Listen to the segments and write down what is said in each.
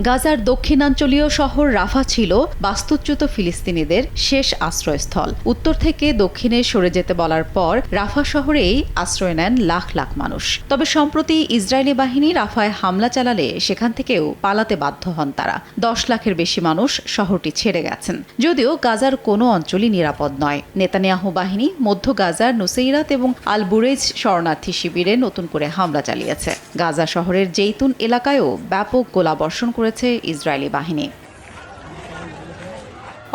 গাজার দক্ষিণাঞ্চলীয় শহর রাফা ছিল বাস্তুচ্যুত ফিলিস্তিনিদের শেষ আশ্রয়স্থল। উত্তর থেকে দক্ষিণে সরে যেতে বলার পর রাফা শহরেই আশ্রয় নেন লাখ লাখ মানুষ। তবে সম্প্রতি ইসরায়েলি বাহিনী রাফায় হামলা চালালে সেখান থেকেও পালাতে বাধ্য হন তারা। 10 লাখের বেশি মানুষ শহরটি ছেড়ে গেছেন। যদিও গাজার কোনো অঞ্চলই নিরাপদ নয়। নেতানিয়াহু বাহিনী মধ্য গাজার নুসেইরাত এবং আল বুরেজ শরণার্থী শিবিরে নতুন করে হামলা চালিয়েছে। গাজা শহরের জেইতুন এলাকায়ও ব্যাপক গোলাবর্ষণ করেছে ইসরায়েলি বাহিনী।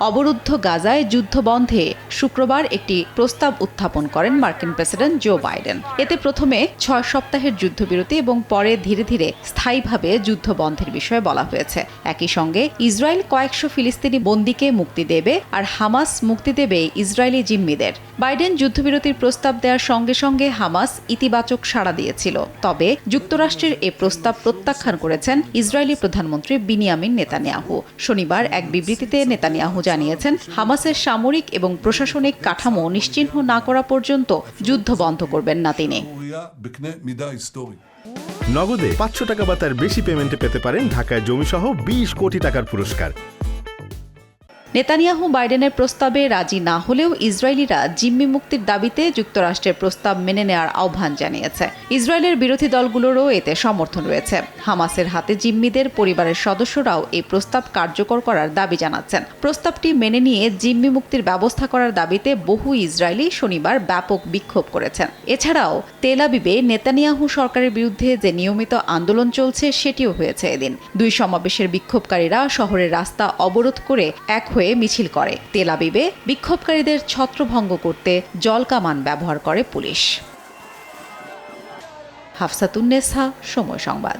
অবরুদ্ধ গাজায় যুদ্ধ বন্ধে শুক্রবার একটি প্রস্তাব উত্থাপন করেন মার্কিন প্রেসিডেন্ট জো বাইডেন। এতে প্রথমে 6 সপ্তাহের যুদ্ধবিরতি এবং পরে ধীরে ধীরে স্থায়ীভাবে যুদ্ধ বন্ধের বিষয়ে বলা হয়েছে। একই সঙ্গে ইসরায়েল কয়েকশো ফিলিস্তিনি বন্দীকে মুক্তি দেবে আর হামাস মুক্তি দেবে ইসরায়েলি জিম্মিদের। বাইডেন যুদ্ধবিরতির প্রস্তাব দেওয়ার সঙ্গে সঙ্গে হামাস ইতিবাচক সাড়া দিয়েছিল। তবে যুক্তরাষ্ট্রের এ প্রস্তাব প্রত্যাখ্যান করেছেন ইসরায়েলি প্রধানমন্ত্রী বিনিয়ামিন নেতানিয়াহু। শনিবার এক বিবৃতিতে নেতানিয়াহু জানিয়েছেন, হামাসের সামরিক এবং প্রশাসনিক কাঠামো নিশ্চিহ্ন না করা পর্যন্ত যুদ্ধ বন্ধ করবেন না তিনি। নগদে 500 টাকা বা তার বেশি পেমেন্টে পেতে পারেন ঢাকায় জমিসহ 20 কোটি টাকার পুরস্কার। নেতানিয়াহু বাইডেনের প্রস্তাবে রাজি না হলেও ইসরায়েলিরা জিম্মি মুক্তির দাবিতে যুক্তরাষ্ট্রের প্রস্তাব মেনে নেওয়ার আহ্বান জানিয়েছে। ইসরায়েলের বিরোধী দলগুলোরও এতে সমর্থন রয়েছে। হামাসের হাতে জিম্মিদের পরিবারের সদস্যরাও এই প্রস্তাব কার্যকর করার দাবি জানাচ্ছেন। প্রস্তাবটি মেনে নিয়ে জিম্মি মুক্তির ব্যবস্থা করার দাবিতে বহু ইসরায়েলি শনিবার ব্যাপক বিক্ষোভ করেছেন। এছাড়াও তেল আবিবে নেতানিয়াহু সরকারের বিরুদ্ধে যে নিয়মিত আন্দোলন চলছে সেটিও হয়েছে এদিন। 2 সমাবেশের বিক্ষোভকারীরা শহরের রাস্তা অবরোধ করে এক হয়ে মিছিল করে। তেল আবিবে বিক্ষোভকারীদের ছত্রভঙ্গ করতে জলকামান ব্যবহার করে পুলিশ। হাফসাতুন নেসা, সময় সংবাদ।